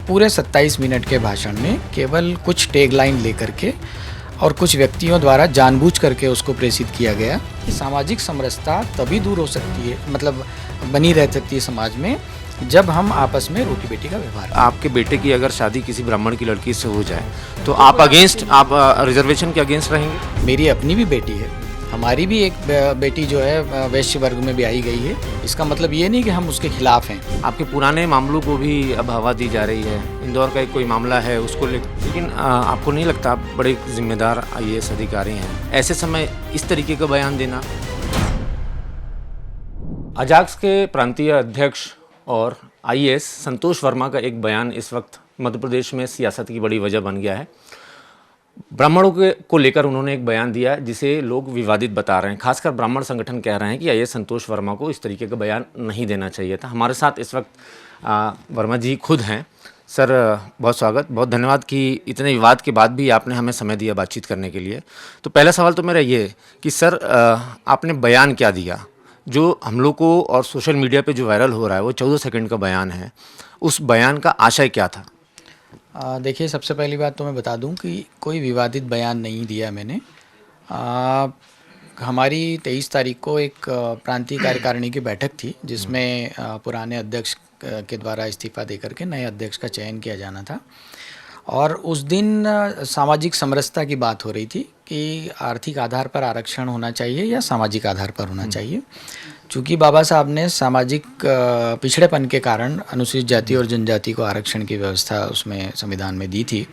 पूरे 27 मिनट के भाषण में केवल कुछ टैगलाइन लेकर के और कुछ व्यक्तियों द्वारा जानबूझ करके उसको प्रेषित किया गया कि सामाजिक समरसता तभी दूर हो सकती है, मतलब बनी रह सकती है समाज में, जब हम आपस में रोटी बेटी का व्यवहार करें। आपके बेटे की अगर शादी किसी ब्राह्मण की लड़की से हो जाए तो आप रिजर्वेशन के अगेंस्ट रहेंगे? मेरी अपनी भी बेटी है, हमारी भी एक बेटी जो है वैश्य वर्ग में ब्याही गई है। इसका मतलब ये नहीं कि हम उसके खिलाफ हैं। आपके पुराने मामलों को भी अब हवा दी जा रही है। इंदौर का एक कोई मामला है उसको लेकिन आपको नहीं लगता आप बड़े जिम्मेदार आईएएस अधिकारी हैं, ऐसे समय इस तरीके का बयान देना? अजाक्स के प्रांतीय अध्यक्ष और आईएएस संतोष वर्मा का एक बयान इस वक्त मध्य प्रदेश में सियासत की बड़ी वजह बन गया है। ब्राह्मणों को लेकर उन्होंने एक बयान दिया जिसे लोग विवादित बता रहे हैं। खासकर ब्राह्मण संगठन कह रहे हैं कि आईएएस संतोष वर्मा को इस तरीके का बयान नहीं देना चाहिए था। हमारे साथ इस वक्त वर्मा जी खुद हैं। सर बहुत स्वागत, बहुत धन्यवाद कि इतने विवाद के बाद भी आपने हमें समय दिया बातचीत करने के लिए। तो पहला सवाल तो मेरा ये कि सर आपने बयान क्या दिया जो हम लोग को और सोशल मीडिया पे जो वायरल हो रहा है वो 14 सेकंड का बयान है, उस बयान का आशय क्या था? देखिए, सबसे पहली बात तो मैं बता दूं कि कोई विवादित बयान नहीं दिया मैंने। हमारी 23 तारीख को एक प्रांतीय कार्यकारिणी की बैठक थी जिसमें पुराने अध्यक्ष के द्वारा इस्तीफा देकर के नए अध्यक्ष का चयन किया जाना था। और उस दिन सामाजिक समरसता की बात हो रही थी कि आर्थिक आधार पर आरक्षण होना चाहिए या सामाजिक आधार पर होना चाहिए। चूँकि बाबा साहब ने सामाजिक पिछड़ेपन के कारण अनुसूचित जाति और जनजाति को आरक्षण की व्यवस्था उसमें संविधान में दी थी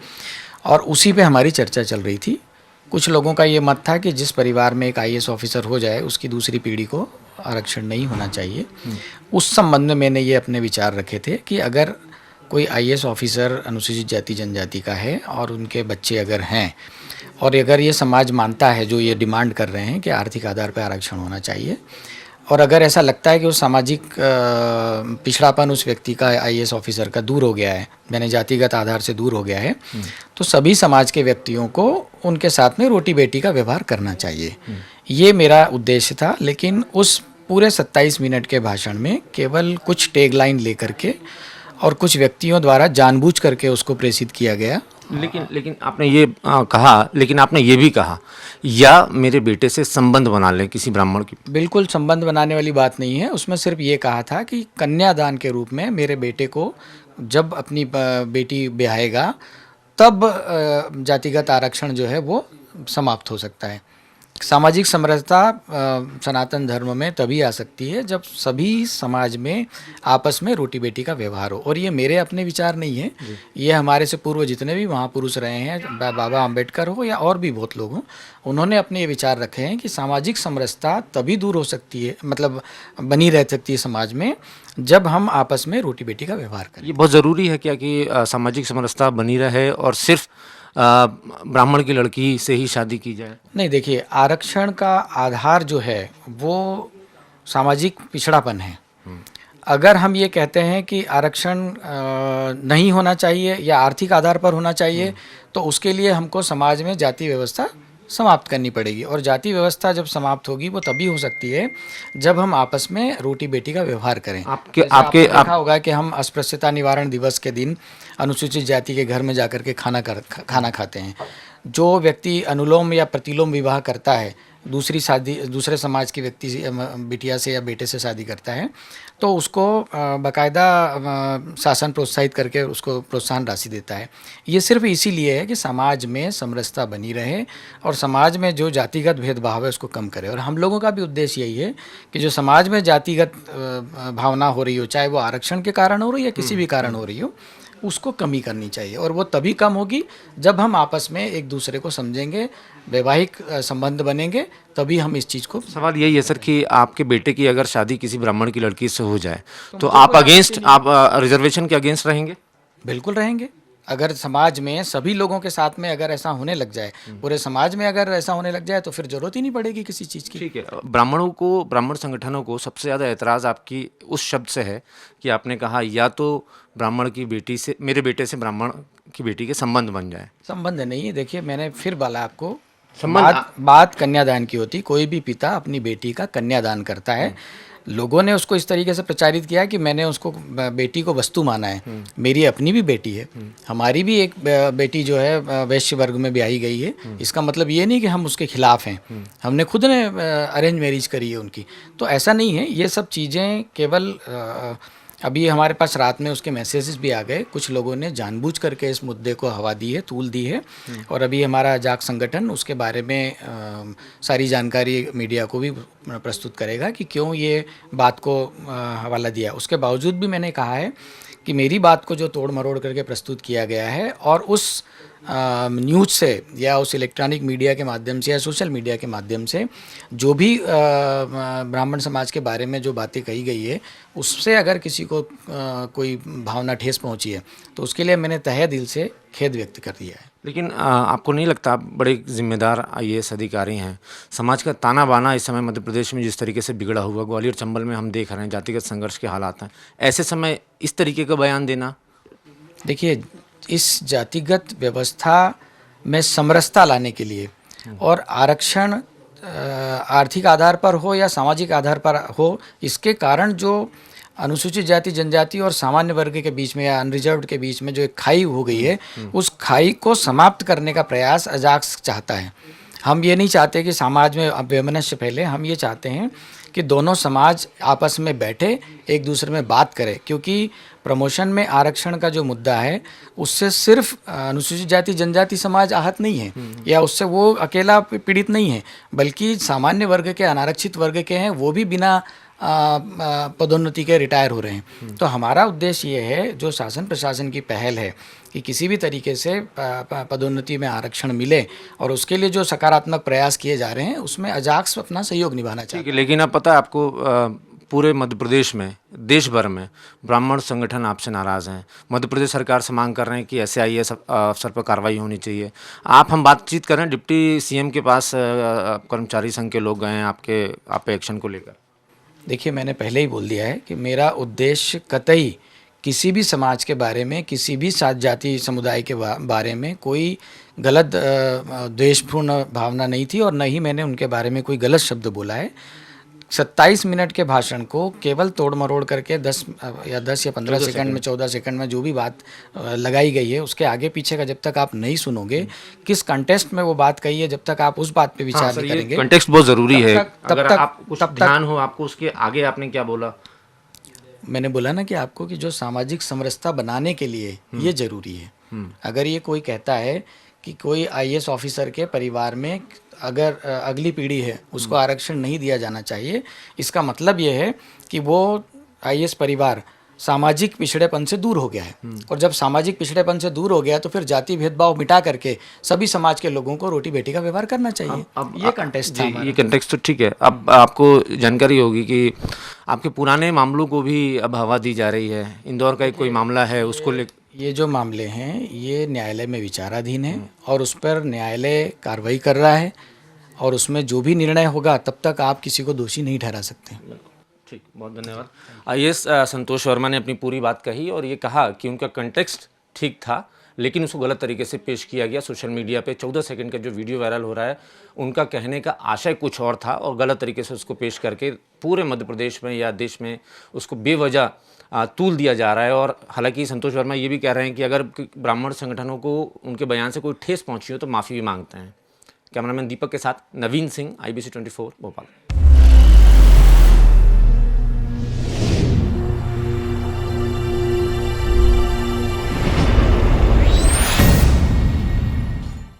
और उसी पे हमारी चर्चा चल रही थी। कुछ लोगों का ये मत था कि जिस परिवार में एक आईएएस ऑफिसर हो जाए उसकी दूसरी पीढ़ी को आरक्षण नहीं होना चाहिए। उस संबंध में मैंने ये अपने विचार रखे थे कि अगर कोई आईएएस ऑफिसर अनुसूचित जाति जनजाति का है और उनके बच्चे अगर हैं और अगर ये समाज मानता है, जो ये डिमांड कर रहे हैं कि आर्थिक आधार पर आरक्षण होना चाहिए, और अगर ऐसा लगता है कि वो सामाजिक पिछड़ापन उस व्यक्ति का आईएएस ऑफिसर का दूर हो गया है, यानी जातिगत आधार से दूर हो गया है, तो सभी समाज के व्यक्तियों को उनके साथ में रोटी बेटी का व्यवहार करना चाहिए। ये मेरा उद्देश्य था। लेकिन उस पूरे 27 मिनट के भाषण में केवल कुछ टैगलाइन लेकर के और कुछ व्यक्तियों द्वारा जानबूझ करके उसको प्रेषित किया गया। लेकिन आपने ये कहा, लेकिन आपने ये भी कहा या मेरे बेटे से संबंध बना लें किसी ब्राह्मण की। बिल्कुल संबंध बनाने वाली बात नहीं है। उसमें सिर्फ ये कहा था कि कन्यादान के रूप में मेरे बेटे को जब अपनी बेटी ब्याहेगा तब जातिगत आरक्षण जो है वो समाप्त हो सकता है। सामाजिक समरसता सनातन धर्म में तभी आ सकती है जब सभी समाज में आपस में रोटी बेटी का व्यवहार हो। और ये मेरे अपने विचार नहीं है, ये हमारे से पूर्व जितने भी महापुरुष रहे हैं, बाबा अम्बेडकर हो या और भी बहुत लोग हों, उन्होंने अपने ये विचार रखे हैं कि सामाजिक समरसता तभी दूर हो सकती है, मतलब बनी रह सकती है समाज में, जब हम आपस में रोटी बेटी का व्यवहार करें। ये बहुत ज़रूरी है क्या कि सामाजिक समरसता बनी रहे और सिर्फ ब्राह्मण की लड़की से ही शादी की जाए? नहीं, देखिए, आरक्षण का आधार जो है वो सामाजिक पिछड़ापन है। अगर हम ये कहते हैं कि आरक्षण नहीं होना चाहिए या आर्थिक आधार पर होना चाहिए, तो उसके लिए हमको समाज में जाति व्यवस्था समाप्त करनी पड़ेगी। और जाति व्यवस्था जब समाप्त होगी वो तभी हो सकती है जब हम आपस में रोटी बेटी का व्यवहार करें। आपने देखा होगा कि हम अस्पृश्यता निवारण दिवस के दिन अनुसूचित जाति के घर में जाकर के खाना खाते हैं। जो व्यक्ति अनुलोम या प्रतिलोम विवाह करता है, दूसरे समाज की व्यक्ति बिटिया से या बेटे से शादी करता है, तो उसको बाकायदा शासन प्रोत्साहित करके उसको प्रोत्साहन राशि देता है। ये सिर्फ इसीलिए है कि समाज में समरसता बनी रहे और समाज में जो जातिगत भेदभाव है उसको कम करे। और हम लोगों का भी उद्देश्य यही है कि जो समाज में जातिगत भावना हो रही हो, चाहे वो आरक्षण के कारण हो रही हो या किसी भी कारण हो रही हो, उसको कमी करनी चाहिए। और वो तभी कम होगी जब हम आपस में एक दूसरे को समझेंगे, वैवाहिक संबंध बनेंगे, तभी हम इस चीज़ को। सवाल यही है सर कि आपके बेटे की अगर शादी किसी ब्राह्मण की लड़की से हो जाए तो आप रिजर्वेशन के अगेंस्ट रहेंगे? बिल्कुल रहेंगे। अगर समाज में सभी लोगों के साथ में अगर ऐसा होने लग जाए, पूरे समाज में अगर ऐसा होने लग जाए, तो फिर जरूरत ही नहीं पड़ेगी किसी चीज़ की। ठीक है। ब्राह्मण संगठनों को सबसे ज़्यादा एतराज़ आपकी उस शब्द से है कि आपने कहा या तो ब्राह्मण की बेटी से, मेरे बेटे से ब्राह्मण की बेटी के संबंध बन जाए। संबंध नहीं है। देखिए, मैंने फिर बोला आपको, बात कन्यादान की होती। कोई भी पिता अपनी बेटी का कन्यादान करता है। लोगों ने उसको इस तरीके से प्रचारित किया कि मैंने उसको बेटी को वस्तु माना है। मेरी अपनी भी बेटी है, हमारी भी एक बेटी जो है वैश्य वर्ग में ब्याही गई है। इसका मतलब ये नहीं कि हम उसके खिलाफ हैं, हमने खुद ने अरेंज मैरिज करी है उनकी। तो ऐसा नहीं है, ये सब चीज़ें केवल अभी हमारे पास रात में उसके मैसेजेस भी आ गए। कुछ लोगों ने जानबूझ करके इस मुद्दे को हवा दी है, तूल दी है, और अभी हमारा जाग संगठन उसके बारे में सारी जानकारी मीडिया को भी प्रस्तुत करेगा कि क्यों ये बात को हवाला दिया। उसके बावजूद भी मैंने कहा है कि मेरी बात को जो तोड़ मरोड़ करके प्रस्तुत किया गया है और उस न्यूज़ से या उस इलेक्ट्रॉनिक मीडिया के माध्यम से या सोशल मीडिया के माध्यम से जो भी ब्राह्मण समाज के बारे में जो बातें कही गई है, उससे अगर किसी को कोई भावना ठेस पहुंची है तो उसके लिए मैंने तहे दिल से खेद व्यक्त कर दिया है। लेकिन आपको नहीं लगता, आप बड़े जिम्मेदार आईएएस अधिकारी हैं, समाज का ताना बाना इस समय मध्य प्रदेश में जिस तरीके से बिगड़ा हुआ, ग्वालियर चंबल में हम देख रहे हैं जातिगत संघर्ष के हालात हैं, ऐसे समय इस तरीके का बयान देना? देखिए, इस जातिगत व्यवस्था में समरसता लाने के लिए और आरक्षण आर्थिक आधार पर हो या सामाजिक आधार पर हो, इसके कारण जो अनुसूचित जाति जनजाति और सामान्य वर्ग के बीच में या अनरिजर्व्ड के बीच में जो एक खाई हो गई है, उस खाई को समाप्त करने का प्रयास अजाक्स चाहता है। हम ये नहीं चाहते कि समाज में वैमनस्य फैले, हम ये चाहते हैं कि दोनों समाज आपस में बैठे एक दूसरे में बात करें, क्योंकि प्रमोशन में आरक्षण का जो मुद्दा है उससे सिर्फ अनुसूचित जाति जनजाति समाज आहत नहीं है या उससे वो अकेला पीड़ित नहीं है, बल्कि सामान्य वर्ग के अनारक्षित वर्ग के हैं, वो भी बिना पदोन्नति के रिटायर हो रहे हैं। तो हमारा उद्देश्य ये है, जो शासन प्रशासन की पहल है कि किसी भी तरीके से पदोन्नति में आरक्षण मिले और उसके लिए जो सकारात्मक प्रयास किए जा रहे हैं उसमें अजाक्स अपना सहयोग निभाना चाहिए। लेकिन अब पता है आपको, पूरे मध्य प्रदेश में, देश भर में ब्राह्मण संगठन आपसे नाराज़ हैं। मध्य प्रदेश सरकार से मांग कर रहे हैं कि ऐसे आईएएस अफसर पर कार्रवाई होनी चाहिए। हम बातचीत कर रहे हैं, डिप्टी सीएम के पास कर्मचारी संघ के लोग गए हैं आप पे एक्शन को लेकर। देखिए, मैंने पहले ही बोल दिया है कि मेरा उद्देश्य कतई किसी भी समाज के बारे में, किसी भी जाति समुदाय के बारे में कोई गलत द्वेषपूर्ण भावना नहीं थी और न ही मैंने उनके बारे में कोई गलत शब्द बोला है। 27 मिनट के भाषण को केवल तोड़ मरोड़ करके 10 या 15 सेकंड में, 14 सेकंड में जो भी बात लगाई गई है, उसके आगे पीछे का जब तक आप नहीं सुनोगे, किस कंटेक्स्ट में वो बात कही है, जब तक आप उस बात पे विचार नहीं करेंगे। कंटेक्स्ट बहुत ज़रूरी है। तब तक ध्यान हो आपको, उसके आगे आपने क्या बोला? मैंने बोला ना कि आपको कि जो सामाजिक समरसता बनाने के लिए ये जरूरी है। अगर ये कोई कहता है कि कोई आईएएस ऑफिसर के परिवार में अगर अगली पीढ़ी है उसको आरक्षण नहीं दिया जाना चाहिए, इसका मतलब ये है कि वो आईएएस परिवार सामाजिक पिछड़ेपन से दूर हो गया है। और जब सामाजिक पिछड़ेपन से दूर हो गया तो फिर जाति भेदभाव मिटा करके सभी समाज के लोगों को रोटी बेटी का व्यवहार करना चाहिए। अब ये कंटेक्स्ट था। ये कंटेक्स्ट तो ठीक है। अब आपको जानकारी होगी कि आपके पुराने मामलों को भी अब हवा दी जा रही है। इंदौर का एक कोई मामला है, उसको ले, ये जो मामले हैं ये न्यायालय में विचाराधीन है और उस पर न्यायालय कार्रवाई कर रहा है और उसमें जो भी निर्णय होगा तब तक आप किसी को दोषी नहीं ठहरा सकते। ठीक, बहुत धन्यवाद। आईएएस संतोष वर्मा ने अपनी पूरी बात कही और ये कहा कि उनका कंटेक्स्ट ठीक था, लेकिन उसको गलत तरीके से पेश किया गया। सोशल मीडिया पे 14 सेकंड का जो वीडियो वायरल हो रहा है, उनका कहने का आशय कुछ और था और गलत तरीके से उसको पेश करके पूरे मध्य प्रदेश में या देश में उसको बेवजह तूल दिया जा रहा है। और हालांकि संतोष वर्मा ये भी कह रहे हैं कि अगर ब्राह्मण संगठनों को उनके बयान से कोई ठेस पहुंची हो तो माफ़ी भी मांगते हैं। कैमरामैन दीपक के साथ नवीन सिंह, IBC 24 भोपाल।